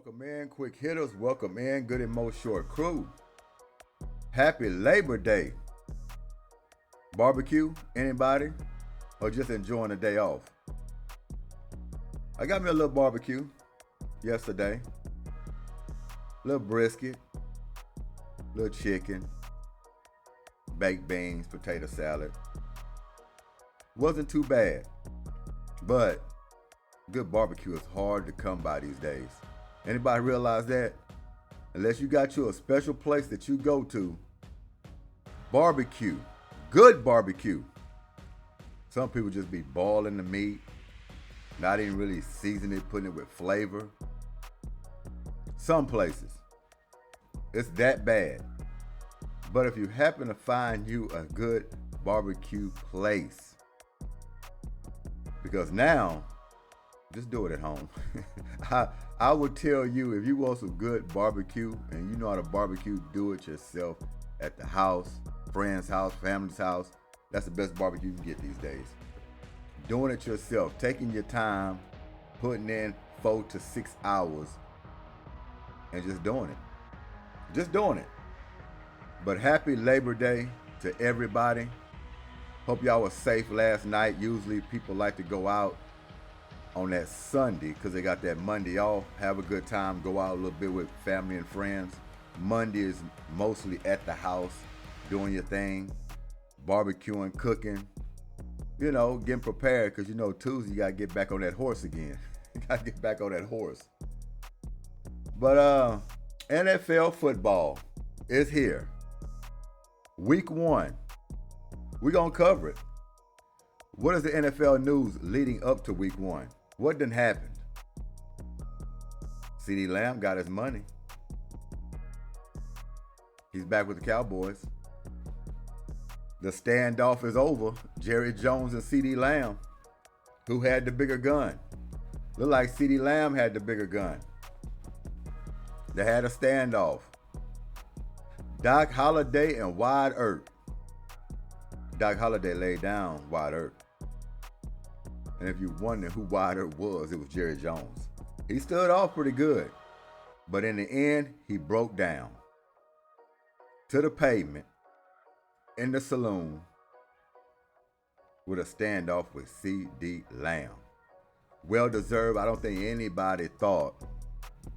Welcome in, quick hitters. Welcome in, Goodymo short crew. Happy Labor Day. Barbecue, anybody? Or just enjoying a day off? I got me a little barbecue yesterday. Little brisket, little chicken, baked beans, potato salad. Wasn't too bad, but good barbecue is hard to come by these days. Anybody realize that? Unless you got you a special place that you go to, barbecue, good barbecue. Some people just be boiling the meat, not even really seasoning it, putting it with flavor. Some places, it's that bad. But if you happen to find you a good barbecue place, because now, just do it at home. I would tell you, if you want some good barbecue and you know how to barbecue, do it yourself at the house, friend's house, family's house. That's the best barbecue you can get these days. Doing it yourself, taking your time, putting in 4 to 6 hours and just doing it. Just doing it. But happy Labor Day to everybody. Hope y'all was safe last night. Usually people like to go out on that Sunday because they got that Monday off. Have a good time, go out a little bit with family and friends. Monday is mostly at the house, doing your thing, barbecuing, cooking, getting prepared because Tuesday you got to get back on that horse again. You got to get back on that horse. But NFL football is here. Week 1. We're going to cover it. What is the NFL news leading up to week 1? What done happened? CeeDee Lamb got his money. He's back with the Cowboys. The standoff is over. Jerry Jones and CeeDee Lamb. Who had the bigger gun? Looked like CeeDee Lamb had the bigger gun. They had a standoff. Doc Holliday and Wyatt Earp. Doc Holliday laid down Wyatt Earp. And if you wonder who Wyatt Earp was, it was Jerry Jones. He stood off pretty good. But in the end, he broke down to the pavement in the saloon with a standoff with CeeDee Lamb. Well deserved. I don't think anybody thought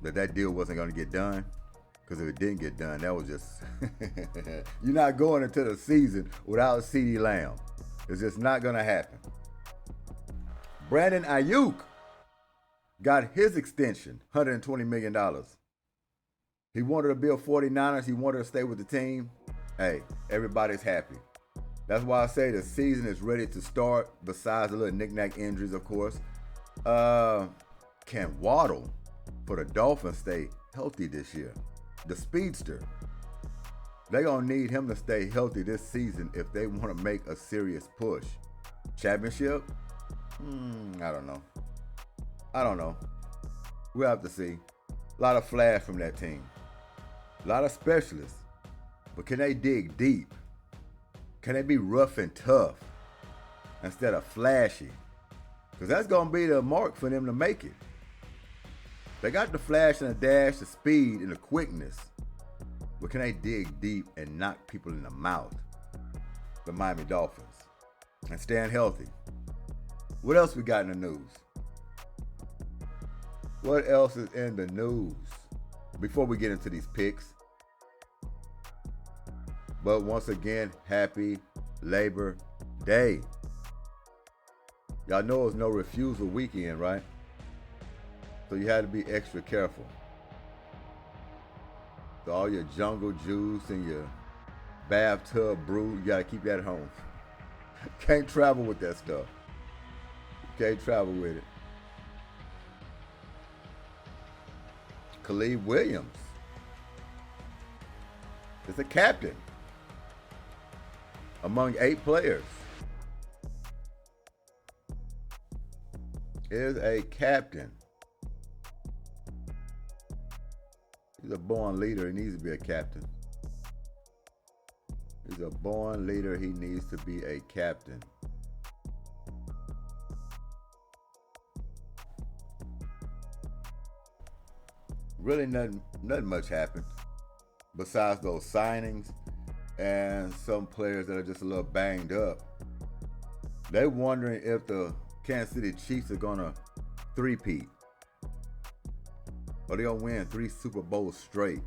that deal wasn't going to get done. Because if it didn't get done, that was just... You're not going into the season without CeeDee Lamb. It's just not going to happen. Brandon Ayuk got his extension, $120 million. He wanted to be a 49ers. He wanted to stay with the team. Hey, everybody's happy. That's why I say the season is ready to start, besides the little knick-knack injuries, of course. Can Waddle, for the Dolphins, stay healthy this year? The speedster. They're going to need him to stay healthy this season if they want to make a serious push. Championship? I don't know. We'll have to see. A lot of flash from that team. A lot of specialists. But can they dig deep? Can they be rough and tough instead of flashy? Because that's going to be the mark for them to make it. They got the flash and the dash, the speed and the quickness. But can they dig deep and knock people in the mouth? The Miami Dolphins. And stand healthy. What else we got in the news? What else is in the news? Before we get into these picks. But once again, happy Labor Day. Y'all know it's no refusal weekend, right? So you had to be extra careful. So all your jungle juice and your bathtub brew, you gotta keep that at home. Can't travel with that stuff. Can't travel with it. Khalid Williams is a captain among 8 players. Is a captain. He's a born leader. He needs to be a captain. He's a born leader. He needs to be a captain. really nothing much happened besides those signings and some players that are just a little banged up. They're wondering if the Kansas City Chiefs are gonna three-peat, or they're gonna win 3 Super Bowls straight.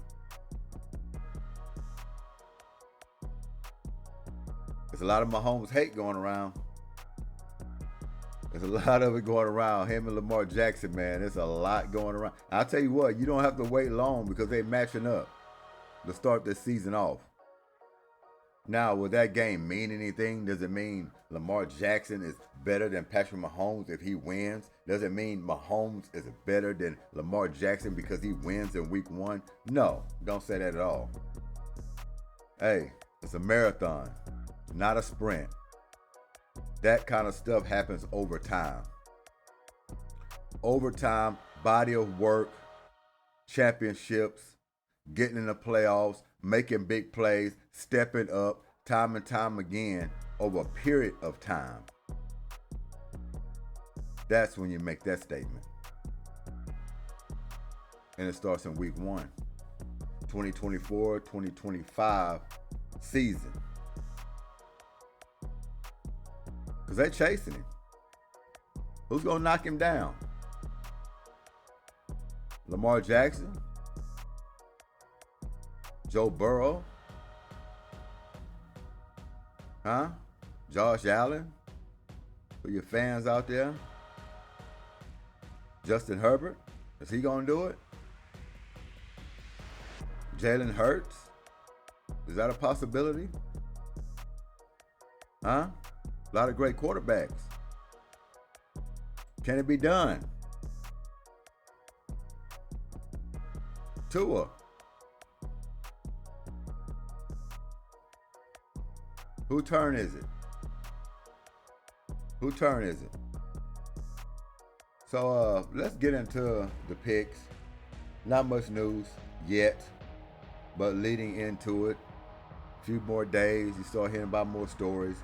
There's a lot of Mahomes hate going around. There's a lot of it going around. Him and Lamar Jackson, man. There's a lot going around. I'll tell you what, you don't have to wait long because they're matching up to start this season off. Now, will that game mean anything? Does it mean Lamar Jackson is better than Patrick Mahomes if he wins? Does it mean Mahomes is better than Lamar Jackson because he wins in week 1? No, don't say that at all. Hey, it's a marathon, not a sprint. That kind of stuff happens over time. Over time, body of work, championships, getting in the playoffs, making big plays, stepping up time and time again over a period of time. That's when you make that statement. And it starts in week 1, 2024-2025 season. Because they're chasing him. Who's going to knock him down? Lamar Jackson? Joe Burrow? Huh? Josh Allen? For your fans out there? Justin Herbert? Is he going to do it? Jalen Hurts? Is that a possibility? Huh? A lot of great quarterbacks. Can it be done? Tua. Whose turn is it? Whose turn is it? So let's get into the picks. Not much news yet, but leading into it, a few more days, you start hearing about more stories.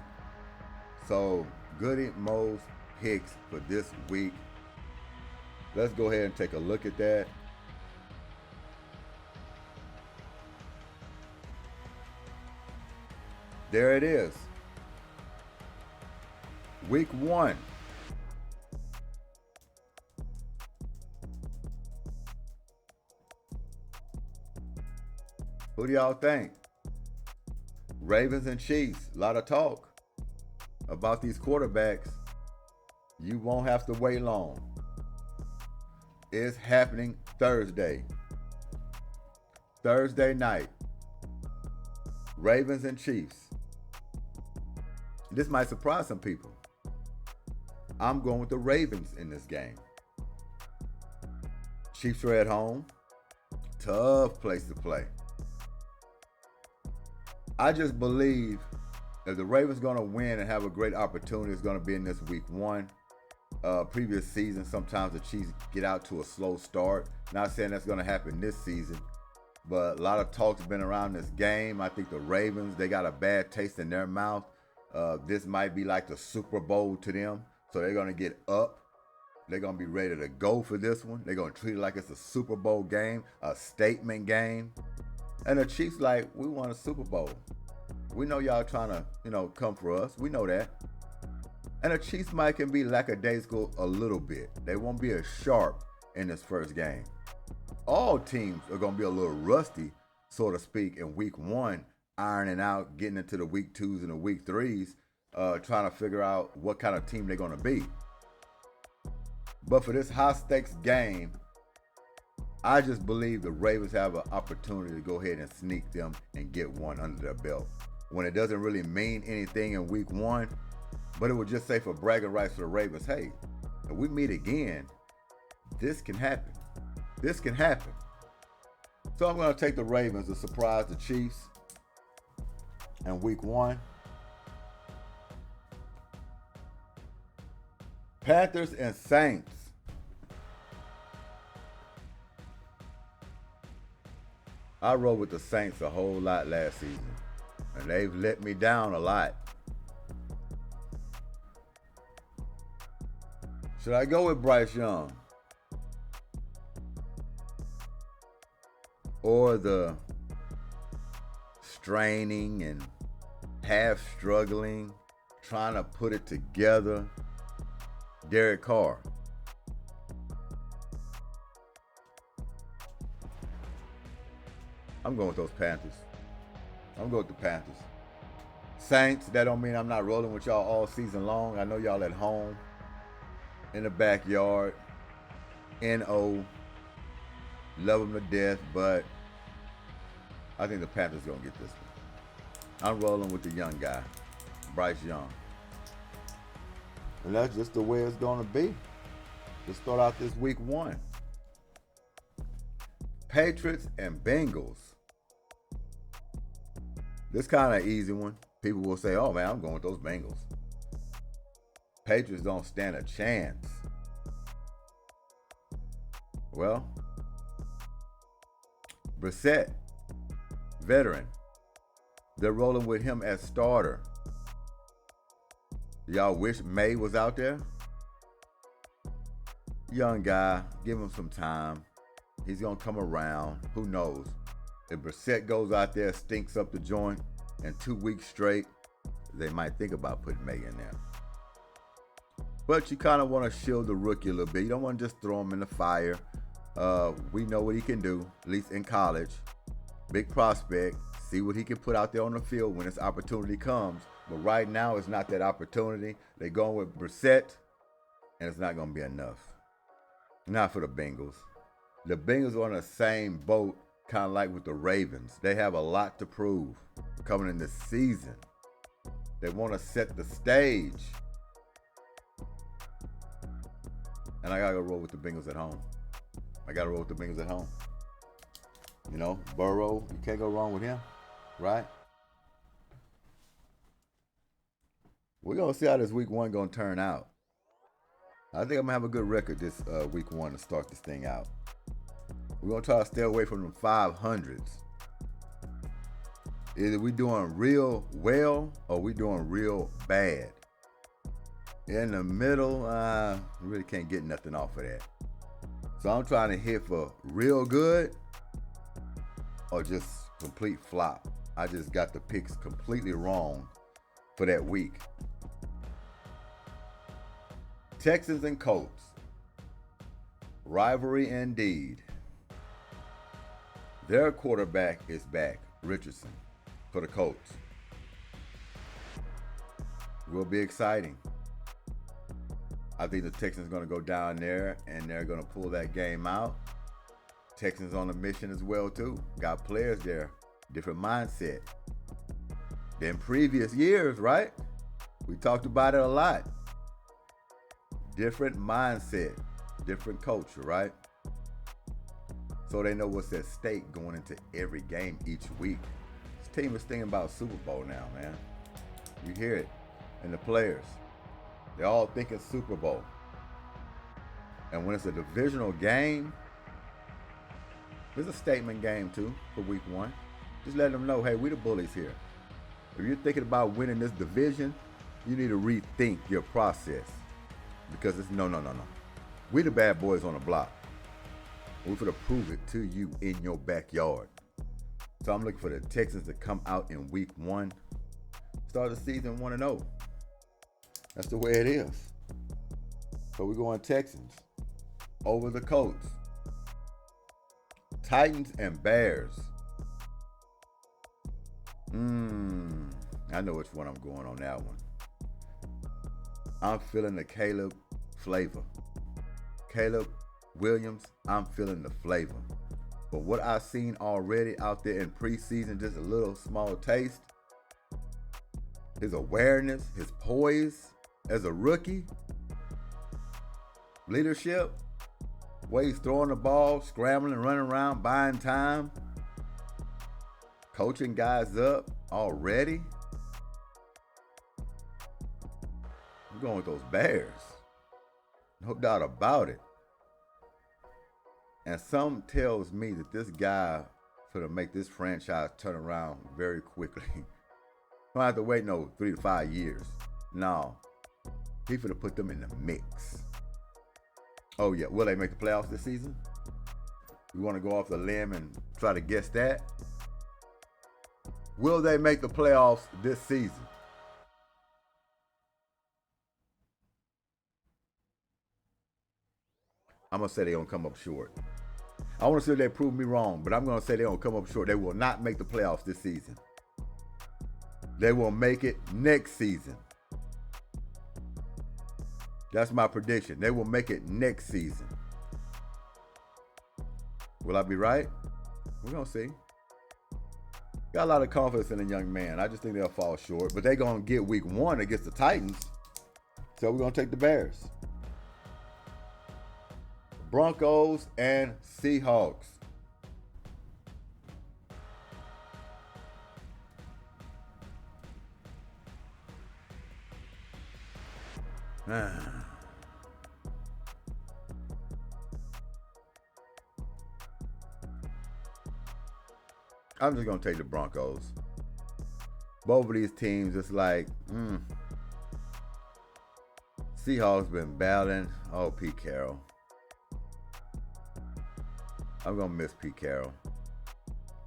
So Goodymo's picks for this week. Let's go ahead and take a look at that. There it is. Week 1. Who do y'all think? Ravens and Chiefs. A lot of talk about these quarterbacks. You won't have to wait long. It's happening Thursday. Thursday night. Ravens and Chiefs. This might surprise some people. I'm going with the Ravens in this game. Chiefs are at home. Tough place to play. I just believe if the Ravens going to win and have a great opportunity, it's going to be in this week 1. Previous season, sometimes the Chiefs get out to a slow start. Not saying that's going to happen this season, but a lot of talk's been around this game. I think the Ravens, they got a bad taste in their mouth. This might be like the Super Bowl to them. So they're going to get up. They're going to be ready to go for this one. They're going to treat it like it's a Super Bowl game, a statement game. And the Chiefs like, we won a Super Bowl. We know y'all trying to, come for us. We know that. And the Chiefs can be lackadaisical a little bit. They won't be as sharp in this first game. All teams are going to be a little rusty, so to speak, in week 1, ironing out, getting into the week 2s and the week 3s, trying to figure out what kind of team they're going to be. But for this high-stakes game, I just believe the Ravens have an opportunity to go ahead and sneak them and get one under their belt. When it doesn't really mean anything in week 1, but it would just say for bragging rights for the Ravens, hey, if we meet again, this can happen. This can happen. So I'm going to take the Ravens to surprise the Chiefs in week 1. Panthers and Saints. I rode with the Saints a whole lot last season, and they've let me down a lot. Should I go with Bryce Young? or the straining and half struggling, trying to put it together, Derek Carr. I'm going with those Panthers. I'm going with the Panthers. Saints, that don't mean I'm not rolling with y'all all season long. I know y'all at home, in the backyard, N.O., love them to death, but I think the Panthers going to get this one. I'm rolling with the young guy, Bryce Young. And that's just the way it's going to be. Let's start out this week 1. Patriots and Bengals. This kind of easy one. People will say, oh man, I'm going with those Bengals. Patriots don't stand a chance. Well, Brissett, veteran. They're rolling with him as starter. Y'all wish May was out there? Young guy, give him some time. He's going to come around. Who knows? If Brissett goes out there, stinks up the joint, and 2 weeks straight, they might think about putting May in there. But you kind of want to shield the rookie a little bit. You don't want to just throw him in the fire. We know what he can do, at least in college. Big prospect. See what he can put out there on the field when his opportunity comes. But right now, it's not that opportunity. They're going with Brissett, and it's not going to be enough. Not for the Bengals. The Bengals are on the same boat, kind of like with the Ravens. They have a lot to prove coming in this season. They want to set the stage. And I got to roll with the Bengals at home. You know, Burrow, you can't go wrong with him, right? We're going to see how this week 1 going to turn out. I think I'm going to have a good record this week 1 to start this thing out. We're going to try to stay away from them 500s. Either we doing real well or we doing real bad. In the middle, we really can't get nothing off of that. So I'm trying to hit for real good or just complete flop. I just got the picks completely wrong for that week. Texans and Colts. Rivalry indeed. Their quarterback is back, Richardson, for the Colts. Will be exciting. I think the Texans are going to go down there and they're going to pull that game out. Texans on a mission as well too. Got players there, different mindset than previous years, right? We talked about it a lot. Different mindset, different culture, right? So they know what's at stake going into every game each week. This team is thinking about Super Bowl now, man. You hear it. And the players, they're all thinking Super Bowl. And when it's a divisional game, it's a statement game too for week 1. Just let them know, hey, we the bullies here. If you're thinking about winning this division, you need to rethink your process. Because it's no. We the bad boys on the block. We're going to prove it to you in your backyard. So I'm looking for the Texans to come out in week 1. Start the season 1-0. That's the way it is. So we're going Texans over the Colts. Titans and Bears. I know which one I'm going on that one. I'm feeling the Caleb flavor. Caleb Williams, I'm feeling the flavor. But what I've seen already out there in preseason, just a little small taste, his awareness, his poise as a rookie, leadership, way he's throwing the ball, scrambling, running around, buying time, coaching guys up already. I'm going with those Bears. No doubt about it. And some tells me that this guy finna make this franchise turn around very quickly. Don't have to wait 3 to 5 years. No. He finna put them in the mix. Oh yeah, will they make the playoffs this season? We want to go off the limb and try to guess that. Will they make the playoffs this season? I'm going to say they're going to come up short. I want to see if they prove me wrong, but I'm going to say they're going to come up short. They will not make the playoffs this season. They will make it next season. That's my prediction. They will make it next season. Will I be right? We're going to see. Got a lot of confidence in a young man. I just think they'll fall short. But they're going to get week 1 against the Titans. So we're going to take the Bears. Broncos and Seahawks. I'm just going to take the Broncos. Both of these teams, it's like, Seahawks been battling. Oh, Pete Carroll. I'm going to miss Pete Carroll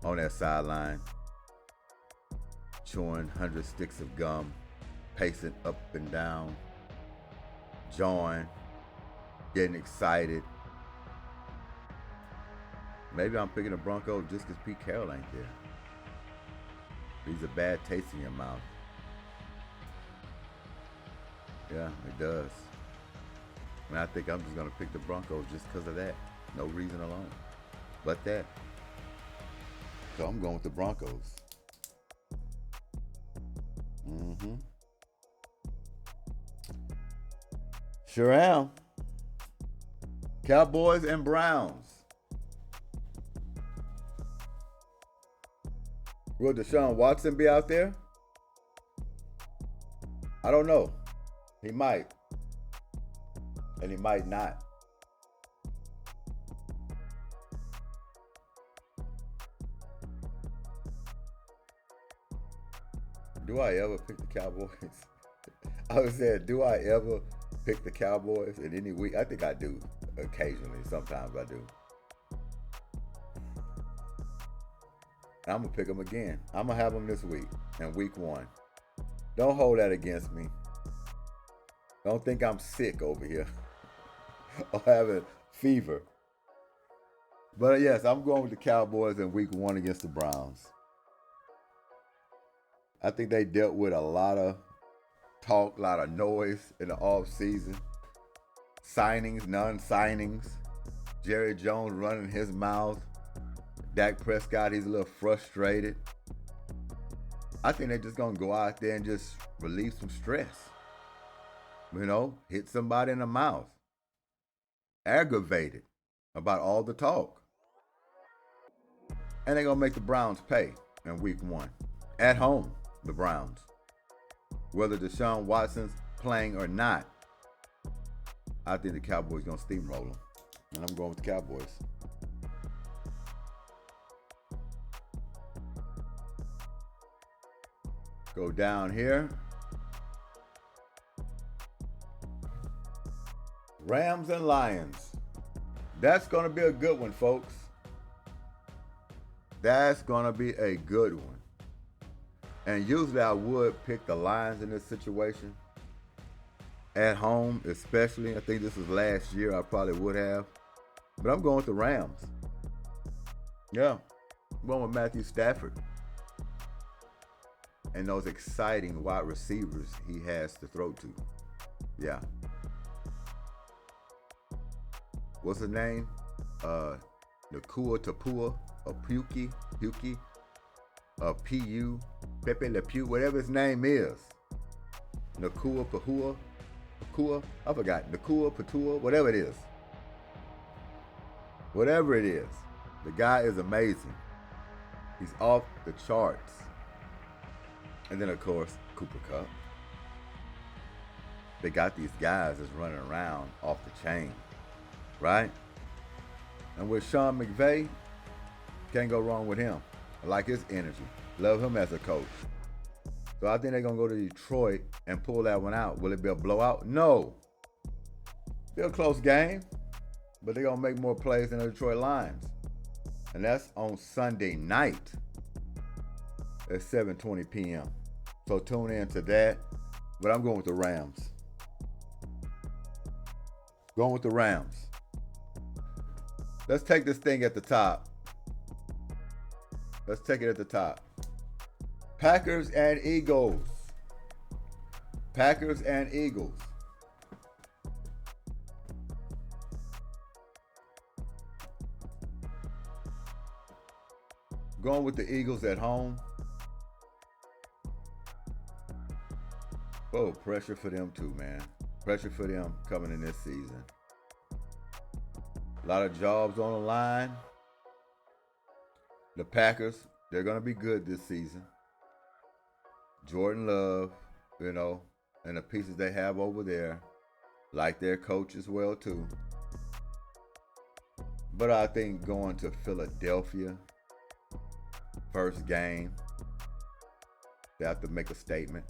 on that sideline, chewing 100 sticks of gum, pacing up and down, jawing, getting excited. Maybe I'm picking the Broncos just because Pete Carroll ain't there. He's a bad taste in your mouth. Yeah, it does. And I think I'm just going to pick the Broncos just because of that. No reason alone. But that. So I'm going with the Broncos. Sure am. Cowboys and Browns. Will Deshaun Watson be out there? I don't know. He might. And he might not. Do I ever pick the Cowboys? I was saying, do I ever pick the Cowboys in any week? I think I do. Occasionally. Sometimes I do. I'm going to pick them again. I'm going to have them this week in week 1. Don't hold that against me. Don't think I'm sick over here or having fever. But yes, I'm going with the Cowboys in week 1 against the Browns. I think they dealt with a lot of talk, a lot of noise in the offseason. Signings, non-signings. Jerry Jones running his mouth. Dak Prescott, he's a little frustrated. I think they're just going to go out there and just relieve some stress. You know, hit somebody in the mouth. Aggravated about all the talk. And they're going to make the Browns pay in week 1. At home, the Browns. Whether Deshaun Watson's playing or not, I think the Cowboys going to steamroll them. And I'm going with the Cowboys. Go down here. Rams and Lions. That's going to be a good one, folks. That's going to be a good one. And usually I would pick the Lions in this situation. At home, especially. I think this was last year. I probably would have. But I'm going with the Rams. Yeah. I'm going with Matthew Stafford. And those exciting wide receivers he has to throw to. Yeah. What's his name? Nakua Tapua, or Puki, P.U., Pepe Le Pew, whatever his name is. Nakua Pahua, I forgot. Nakua Patua, whatever it is. Whatever it is. The guy is amazing. He's off the charts. And then, of course, Cooper Kupp. They got these guys that's running around off the chain, right? And with Sean McVay, can't go wrong with him. I like his energy. Love him as a coach. So I think they're going to go to Detroit and pull that one out. Will it be a blowout? No. Be a close game, but they're going to make more plays than the Detroit Lions. And that's on Sunday night at 7:20 p.m. So tune in to that. But I'm going with the Rams. Going with the Rams. Let's take this thing at the top. Let's take it at the top. Packers and Eagles. Packers and Eagles. Going with the Eagles at home. Oh, pressure for them too, man. Pressure for them coming in this season. A lot of jobs on the line. The Packers, they're going to be good this season. Jordan Love, and the pieces they have over there, like their coach as well too. But I think going to Philadelphia, first game, they have to make a statement.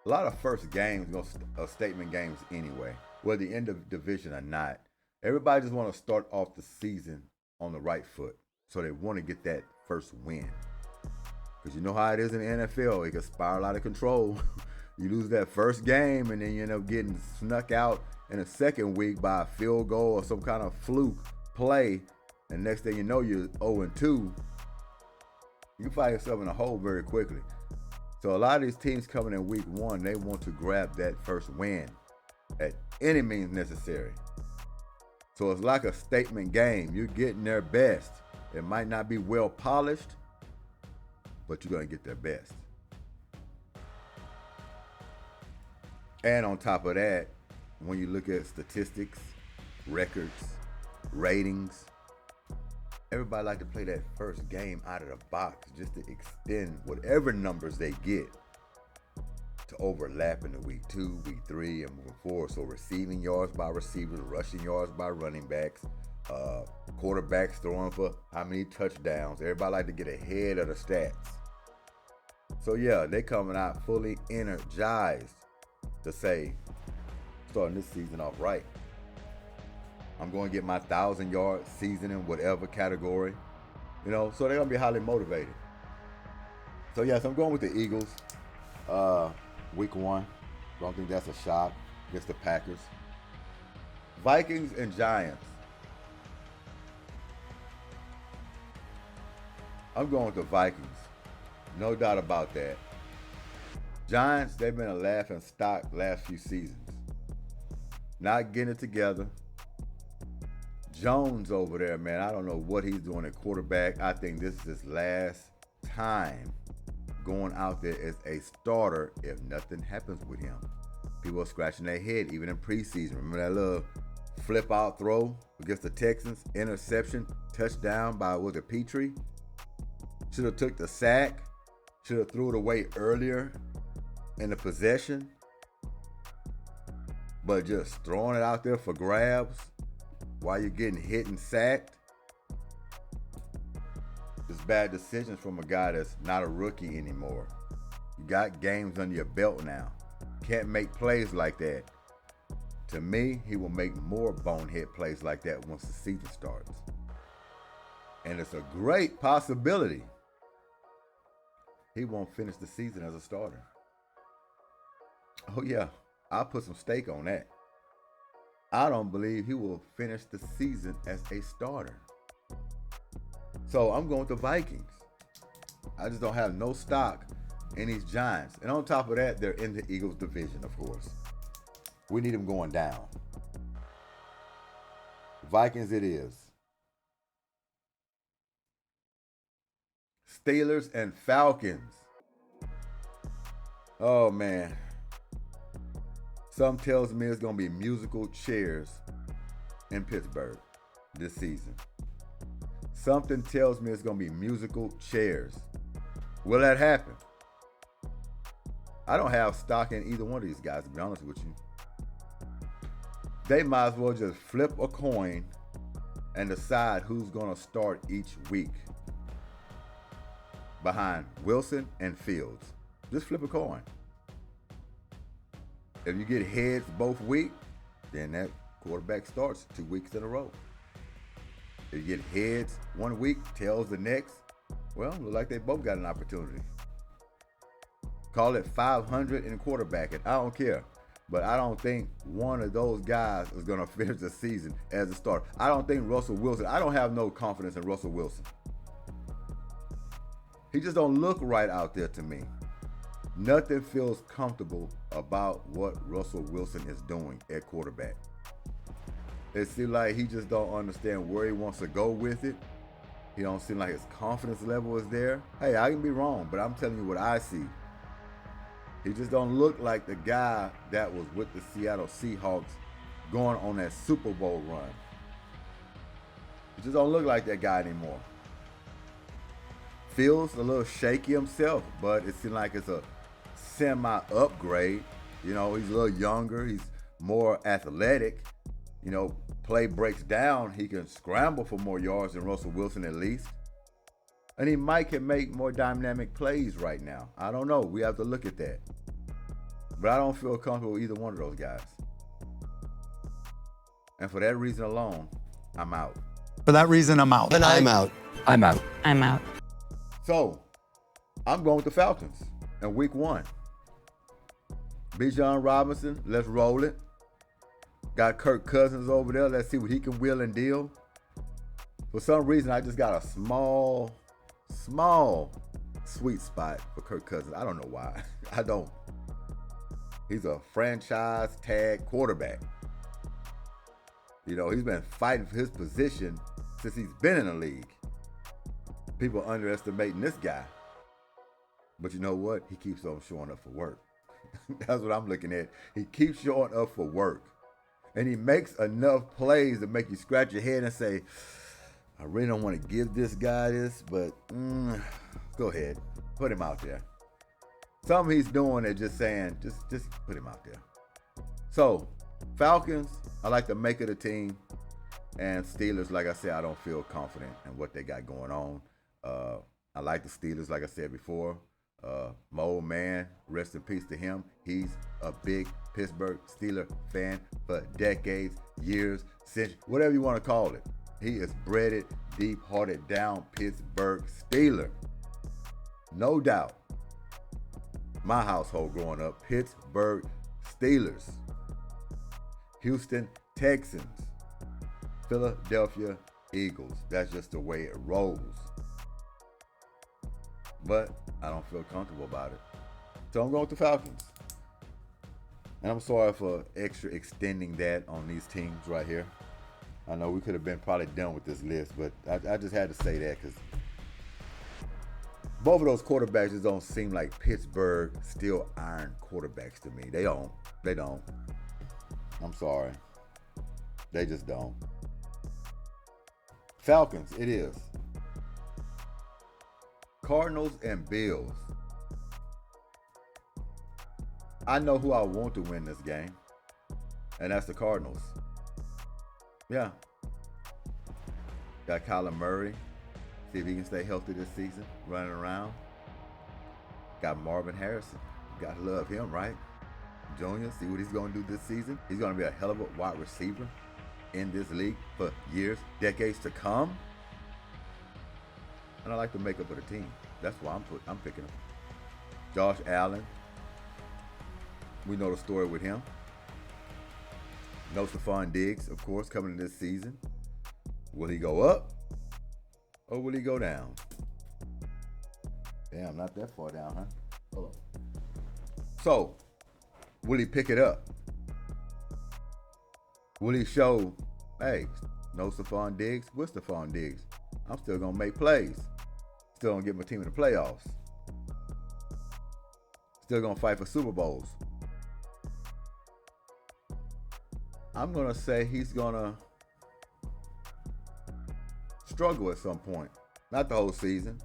A lot of first games are statement games anyway, whether the end of division or not. Everybody just want to start off the season on the right foot, so they want to get that first win. Because you know how it is in the NFL, it can spiral out of control. You lose that first game, and then you end up getting snuck out in the second week by a field goal or some kind of fluke play, and next thing you know, you're 0-2. You can find yourself in a hole very quickly. So a lot of these teams coming in week one, they want to grab that first win at any means necessary. So it's like a statement game. You're getting their best. It might not be well polished, but you're going to get their best. And on top of that, when you look at statistics, records, ratings, everybody like to play that first game out of the box just to extend whatever numbers they get to overlap into week 2, week 3, and moving forward. So receiving yards by receivers, rushing yards by running backs, quarterbacks throwing for how many touchdowns. Everybody like to get ahead of the stats. So yeah, they coming out fully energized to say, starting this season off right. I'm going to get my 1,000-yard season in whatever category, so they're going to be highly motivated. So yes, I'm going with the Eagles, week 1. Don't think that's a shock against the Packers. Vikings and Giants. I'm going with the Vikings. No doubt about that. Giants, they've been a laughing stock last few seasons. Not getting it together. Jones over there, man, I don't know what he's doing at quarterback. I think this is his last time going out there as a starter if nothing happens with him. People are scratching their head, even in preseason. Remember that little flip-out throw against the Texans? Interception, touchdown by, Petrie? Should have took the sack. Should have threw it away earlier in the possession. But just throwing it out there for grabs while you're getting hit and sacked. It's bad decisions from a guy that's not a rookie anymore. You got games under your belt now. Can't make plays like that. To me, he will make more bonehead plays like that once the season starts. And it's a great possibility he won't finish the season as a starter. Oh yeah, I'll put some stake on that. I don't believe he will finish the season as a starter. So I'm going with the Vikings. I just don't have no stock in these Giants. And on top of that, they're in the Eagles division, of course. We need them going down. Vikings it is. Steelers and Falcons. Oh, man. Something tells me it's going to be musical chairs in Pittsburgh this season. Something tells me it's going to be musical chairs. Will that happen? I don't have stock in either one of these guys, to be honest with you. They might as well just flip a coin and decide who's going to start each week behind Wilson and Fields. Just flip a coin. If you get heads both weeks, then that quarterback starts 2 weeks in a row. They get heads one week, tails the next. Well, look like they both got an opportunity. Call it 500 in quarterbacking. I don't care. But I don't think one of those guys is going to finish the season as a starter. I don't think Russell Wilson, I don't have no confidence in Russell Wilson. He just don't look right out there to me. Nothing feels comfortable about what Russell Wilson is doing at quarterback. It seems like he just don't understand where he wants to go with it. He don't seem like his confidence level is there. Hey, I can be wrong, but I'm telling you what I see. He just don't look like the guy that was with the Seattle Seahawks going on that Super Bowl run. He just don't look like that guy anymore. Feels a little shaky himself, but it seems like it's a semi-upgrade. You know, he's a little younger. He's more athletic. You know, play breaks down. He can scramble for more yards than Russell Wilson at least. And he might can make more dynamic plays right now. I don't know. We have to look at that. But I don't feel comfortable with either one of those guys. And for that reason alone, I'm out. For that reason, I'm out. And I'm out. I'm out. I'm out. So, I'm going with the Falcons in week 1. Bijan Robinson, let's roll it. Got Kirk Cousins over there. Let's see what he can wheel and deal. For some reason, I just got a small sweet spot for Kirk Cousins. I don't know why. I don't. He's a franchise tag quarterback. You know, he's been fighting for his position since he's been in the league. People underestimating this guy. But you know what? He keeps on showing up for work. That's what I'm looking at. He keeps showing up for work. And he makes enough plays to make you scratch your head and say, I really don't want to give this guy this, but go ahead. Put him out there. Something he's doing is just saying, just put him out there. So, Falcons, I like the make of the team. And Steelers, like I said, I don't feel confident in what they got going on. I like the Steelers, like I said before. My old man, rest in peace to him. He's a big Pittsburgh Steeler fan for decades, years, centuries, whatever you want to call it. He is breaded, deep-hearted, down Pittsburgh Steeler. No doubt. My household growing up, Pittsburgh Steelers. Houston Texans. Philadelphia Eagles. That's just the way it rolls. But I don't feel comfortable about it. So I'm going with the Falcons. And I'm sorry for extra extending that on these teams right here. I know we could have been probably done with this list, but I just had to say that because both of those quarterbacks just don't seem like Pittsburgh steel iron quarterbacks to me. They don't. I'm sorry. They just don't. Falcons, it is. Cardinals and Bills. I know who I want to win this game, and that's the Cardinals. Yeah. Got Kyler Murray. See if he can stay healthy this season, running around. Got Marvin Harrison. Gotta love him, right? Junior, see what he's going to do this season. He's going to be a hell of a wide receiver in this league for years, decades to come. And I like the makeup of the team. That's why I'm picking him. Josh Allen. We know the story with him. No Stephon Diggs, of course, coming in this season. Will he go up or will he go down? Damn, not that far down, huh? Hold on. So, will he pick it up? Will he show, hey, no Stephon Diggs? What's Stephon Diggs? I'm still going to make plays. Still going to get my team in the playoffs. Still going to fight for Super Bowls. I'm going to say he's going to struggle at some point. Not the whole season,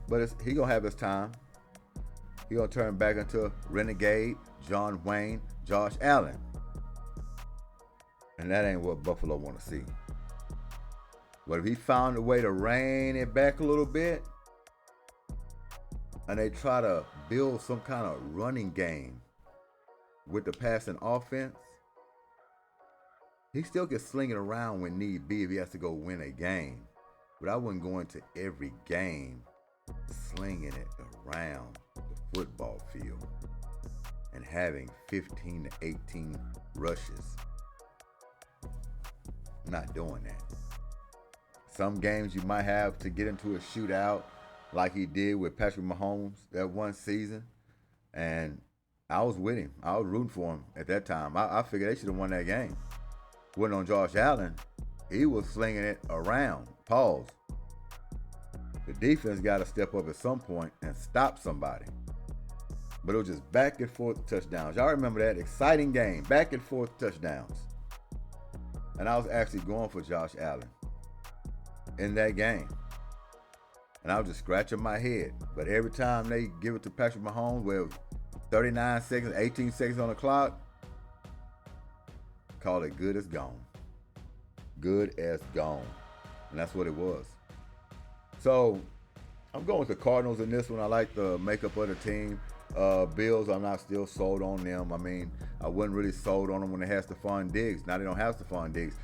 but he's going to have his time. He's going to turn back into Renegade, John Wayne, Josh Allen. And that ain't what Buffalo want to see. But if he found a way to rein it back a little bit, and they try to build some kind of running game with the passing offense, he still can sling it around when need be if he has to go win a game. But I wouldn't go into every game slinging it around the football field and having 15 to 18 rushes. I'm not doing that. Some games you might have to get into a shootout like he did with Patrick Mahomes that one season. And I was with him. I was rooting for him at that time. I figured they should have won that game. Wasn't on Josh Allen. He was slinging it around. Pause. The defense got to step up at some point and stop somebody. But it was just back and forth touchdowns. Y'all remember that exciting game, back and forth touchdowns. And I was actually going for Josh Allen in that game. And I was just scratching my head. But every time they give it to Patrick Mahomes with 39 seconds, 18 seconds on the clock, call it good as gone. Good as gone. And that's what it was. So I'm going with the Cardinals in this one. I like the makeup of the team. Bills, I'm not still sold on them. I mean, I wasn't really sold on them when they had Stephon Diggs. Now they don't have Stephon Diggs.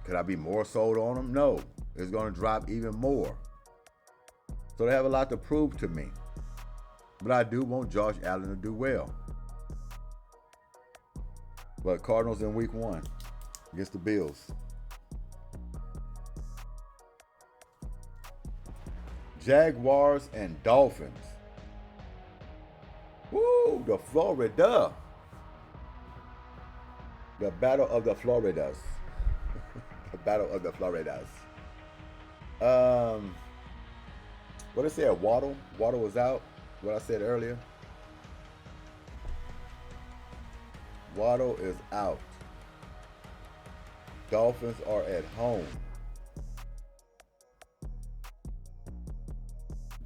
Could I be more sold on them? No. It's going to drop even more. So they have a lot to prove to me. But I do want Josh Allen to do well. But Cardinals in week 1 against the Bills. Jaguars and Dolphins. Woo, the Florida. The Battle of the Floridas. The Battle of the Floridas. What did I say? Waddle? Waddle was out. What I said earlier. Waddle is out. Dolphins are at home.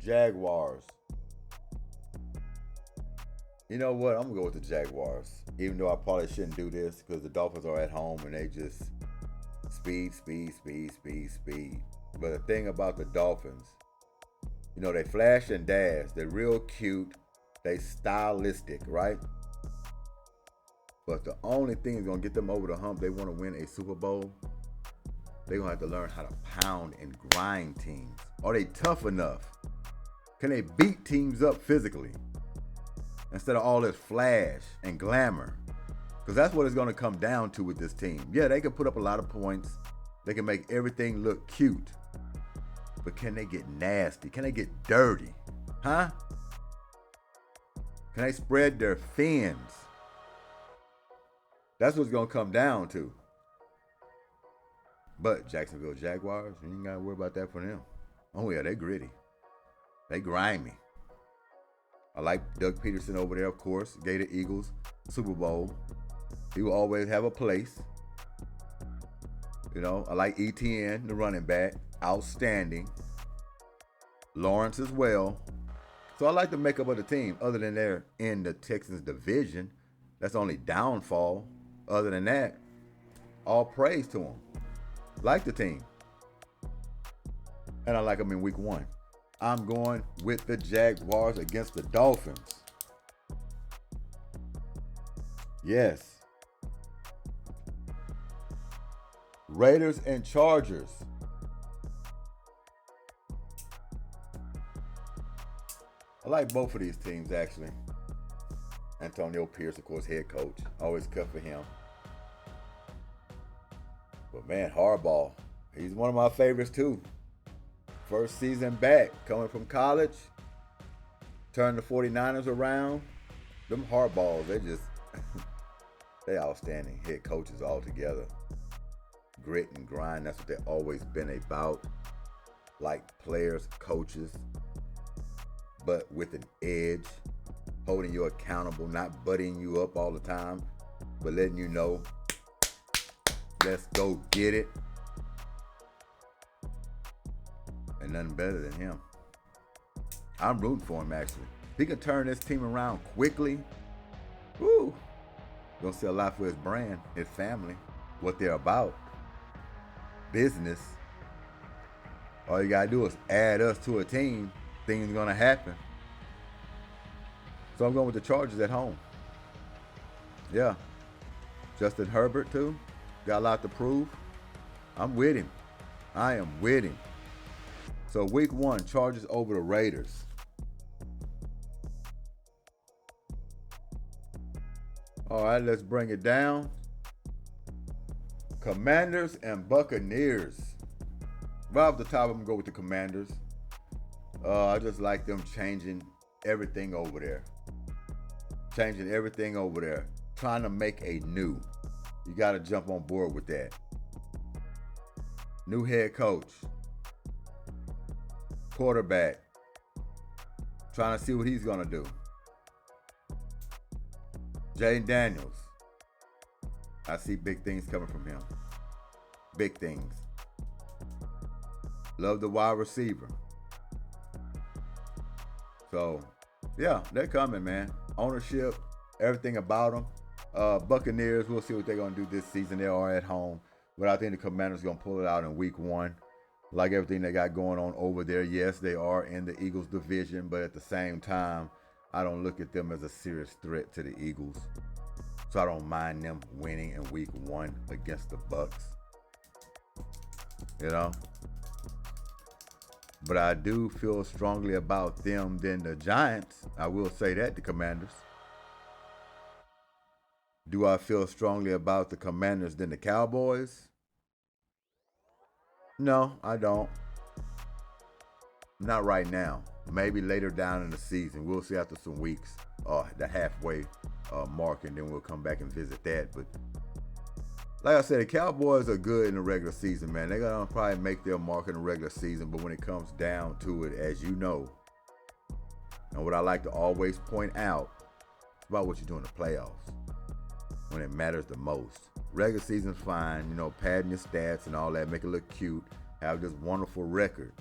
Jaguars. You know what? I'm going to go with the Jaguars. Even though I probably shouldn't do this because the Dolphins are at home and they just speed. But the thing about the Dolphins, you know, they flash and dash. They're real cute. They stylistic, right? But the only thing that's going to get them over the hump, they want to win a Super Bowl, they're going to have to learn how to pound and grind teams. Are they tough enough? Can they beat teams up physically instead of all this flash and glamour? Because that's what it's going to come down to with this team. Yeah, they can put up a lot of points. They can make everything look cute. But can they get nasty? Can they get dirty? Huh? Can they spread their fins? That's what it's going to come down to. But Jacksonville Jaguars, you ain't got to worry about that for them. Oh, yeah, they gritty. They grimy. I like Doug Peterson over there, of course. Gator Eagles, Super Bowl. He will always have a place. You know, I like ETN, the running back. Outstanding. Lawrence as well. So I like the makeup of the team. Other than they're in the Texans division, that's the only downfall. Other than that, all praise to them. Like the team. And I like them in week 1. I'm going with the Jaguars against the Dolphins. Yes. Raiders and Chargers. I like both of these teams, actually. Antonio Pierce, of course, head coach. Always cut for him. But man, Harbaugh, he's one of my favorites too. First season back, coming from college, turned the 49ers around. Them Harbaughs, they outstanding head coaches altogether. Grit and grind, that's what they've always been about. Like players, coaches, but with an edge, holding you accountable, not buddying you up all the time, but letting you know, let's go get it. And nothing better than him. I'm rooting for him, actually. If he can turn this team around quickly, woo, gonna sell a lot for his brand, his family, what they're about. Business. All you gotta do is add us to a team. Things gonna happen. So I'm going with the Chargers at home. Yeah. Justin Herbert, too. Got a lot to prove. I'm with him. I am with him. So week 1, Chargers over the Raiders. All right, let's bring it down. Commanders and Buccaneers. Right off the top, I'm going to go with the Commanders. I just like them changing everything over there. Trying to make a new. You got to jump on board with that. New head coach. Quarterback. Trying to see what he's going to do. Jaden Daniels. I see big things coming from him. Big things. Love the wide receiver. So, yeah, they're coming, man. Ownership, everything about them. Buccaneers, we'll see what they're going to do this season. They are at home. But I think the Commanders are going to pull it out in week 1. Like everything they got going on over there. Yes, they are in the Eagles division. But at the same time, I don't look at them as a serious threat to the Eagles. So I don't mind them winning in week 1 against the Bucs. You know? But I do feel strongly about them than the Giants. I will say that, the Commanders. Do I feel strongly about the Commanders than the Cowboys? No, I don't. Not right now. Maybe later down in the season. We'll see after some weeks. The halfway mark, and then we'll come back and visit that. But like I said, the Cowboys are good in the regular season, man. They're going to probably make their mark in the regular season. But when it comes down to it, as you know, and what I like to always point out, it's about what you do in the playoffs when it matters the most. Regular season's fine, you know, padding your stats and all that, make it look cute, have this wonderful record.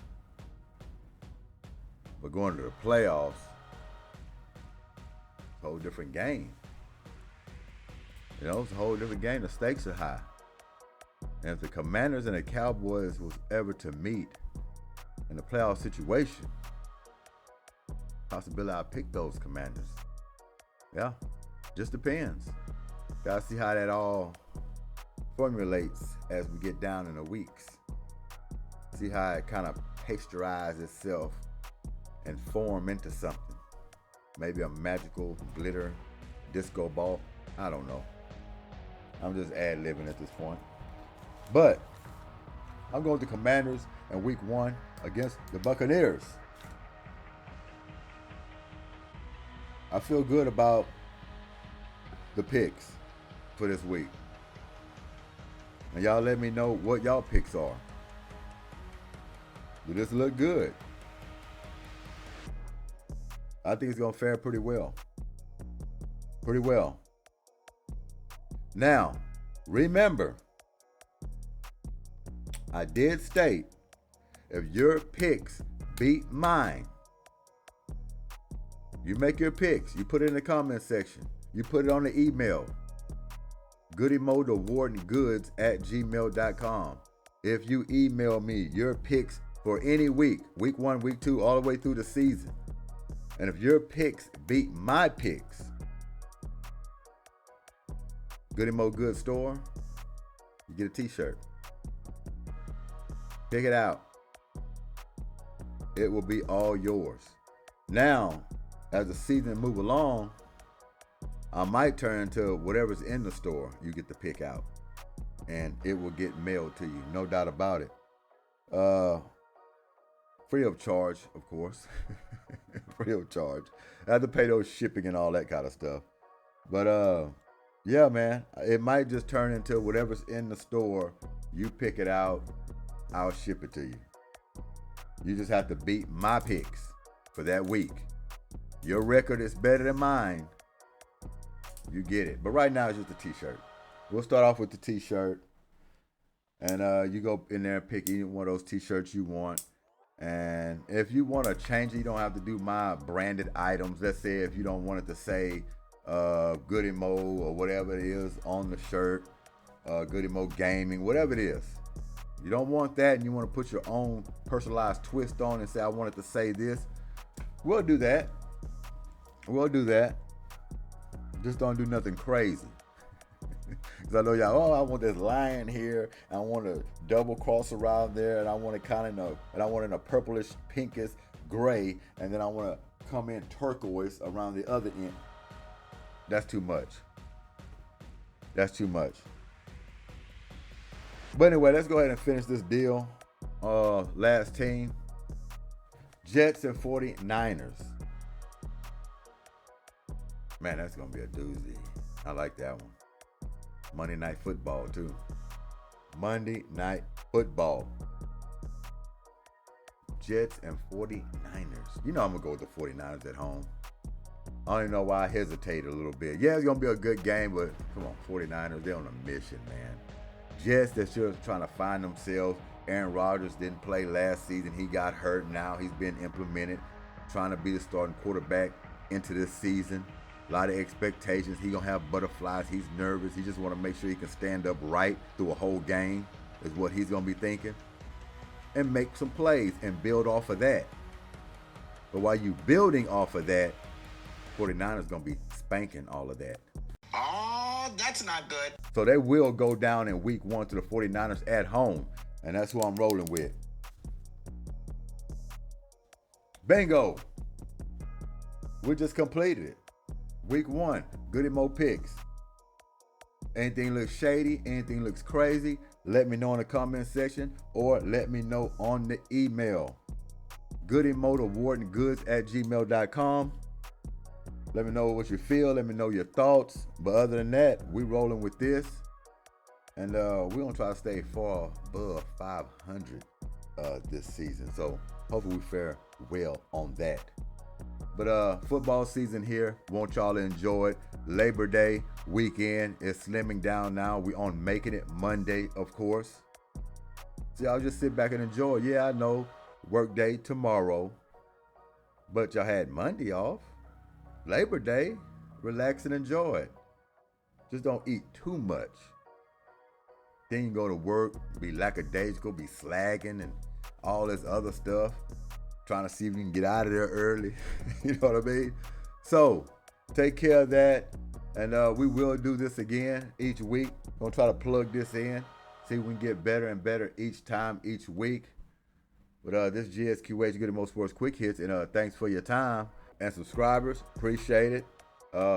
But going to the playoffs, it's a whole different game. You know, it's a whole different game. The stakes are high. And if the Commanders and the Cowboys was ever to meet in the playoff situation, possibility I'd pick those Commanders. Yeah, just depends. Gotta see how that all formulates as we get down in the weeks. See how it kind of pasteurizes itself and form into something. Maybe a magical glitter disco ball. I don't know. I'm just ad-libbing at this point. But I'm going with the Commanders in week 1 against the Buccaneers. I feel good about the picks for this week. And y'all let me know what y'all picks are. Do this look good? I think it's going to fare pretty well. Pretty well. Now, remember, I did state if your picks beat mine, you make your picks. You put it in the comment section. You put it on the email. Goodymo the Warden Goods at gmail.com. If you email me your picks for any week 1, week 2, all the way through the season, and if your picks beat my picks, Goodymo Goods Store, you get a t-shirt. Pick it out. It will be all yours. Now, as the season move along, I might turn to whatever's in the store you get to pick out. And it will get mailed to you. No doubt about it. Free of charge, of course. Free of charge. I have to pay those shipping and all that kind of stuff. But yeah, man. It might just turn into whatever's in the store. You pick it out. I'll ship it to you. You just have to beat my picks for that week. Your record is better than mine. You get it. But right now it's just a t-shirt. We'll start off with the t-shirt. And you go in there and pick any one of those t-shirts you want. And if you want to change it, you don't have to do my branded items. Let's say if you don't want it to say Goodymo or whatever it is on the shirt. Goodymo Gaming, whatever it is. You don't want that and you want to put your own personalized twist on and say, I want it to say this. We'll do that. We'll do that. Just don't do nothing crazy. Because Because I know y'all, I want this lion here. I want a double cross around there. And I want it kind of in a purplish, pinkish gray. And then I want to come in turquoise around the other end. That's too much. That's too much. But anyway, let's go ahead and finish this deal. Last team. Jets and 49ers. Man, that's going to be a doozy. I like that one. Monday Night Football, too. Monday Night Football. Jets and 49ers. You know I'm going to go with the 49ers at home. I don't even know why I hesitated a little bit. Yeah, it's going to be a good game, but come on, 49ers, they're on a mission, man. Jets, they're still trying to find themselves. Aaron Rodgers didn't play last season. He got hurt. Now he's been implemented, trying to be the starting quarterback into this season. A lot of expectations. He's going to have butterflies. He's nervous. He just want to make sure he can stand up right through a whole game is what he's going to be thinking. And make some plays and build off of that. But while you building off of that, 49ers going to be spanking all of that. Oh, that's not good. So they will go down in week 1 to the 49ers at home. And that's who I'm rolling with. Bingo. We just completed it. Week 1, Goodymo picks. Anything looks shady, anything looks crazy, let me know in the comment section or let me know on the email. GoodyMotorWardenGoods@gmail.com. Let me know what you feel. Let me know your thoughts. But other than that, we rolling with this. And we're going to try to stay far above 500 this season. So hopefully we fare well on that. But football season here. Want y'all to enjoy it. Labor Day weekend is slimming down now. We on Making It Monday, of course. So y'all just sit back and enjoy. Yeah, I know. Work day tomorrow. But y'all had Monday off. Labor Day. Relax and enjoy it. Just don't eat too much. Then you go to work, be lackadaisical, be slagging and all this other stuff. Trying to see if you can get out of there early. You know what I mean? So, take care of that. And we will do this again each week. Gonna try to plug this in. See if we can get better and better each time, each week. But this G.S.Q.H, Goodymo Sports Quick Hits. And thanks for your time. And subscribers, appreciate it.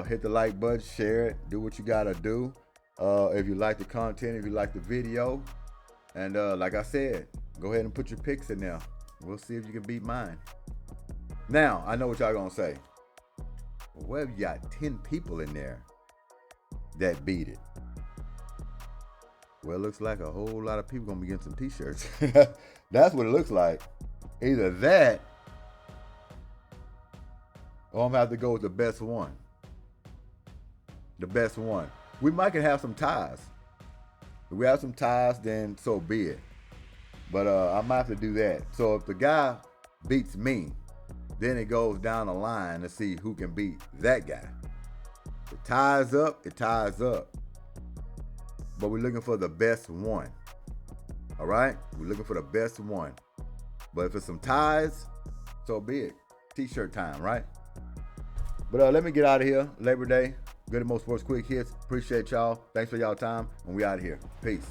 Hit the like button, share it, do what you gotta do. If you like the content, if you like the video. And like I said, go ahead and put your picks in there. We'll see if you can beat mine. Now, I know what y'all gonna say. Well, you got 10 people in there that beat it. Well, it looks like a whole lot of people gonna be getting some t-shirts. That's what it looks like. Either that, or I'm gonna have to go with the best one. The best one. We might can have some ties. If we have some ties, then so be it. But I might have to do that. So if the guy beats me, then it goes down the line to see who can beat that guy. It ties up, it ties up. But we're looking for the best one. All right? We're looking for the best one. But if it's some ties, so be it. T-shirt time, right? But let me get out of here. Labor Day. Goodymo Sports Quick Hits. Appreciate y'all. Thanks for y'all time. And we out of here. Peace.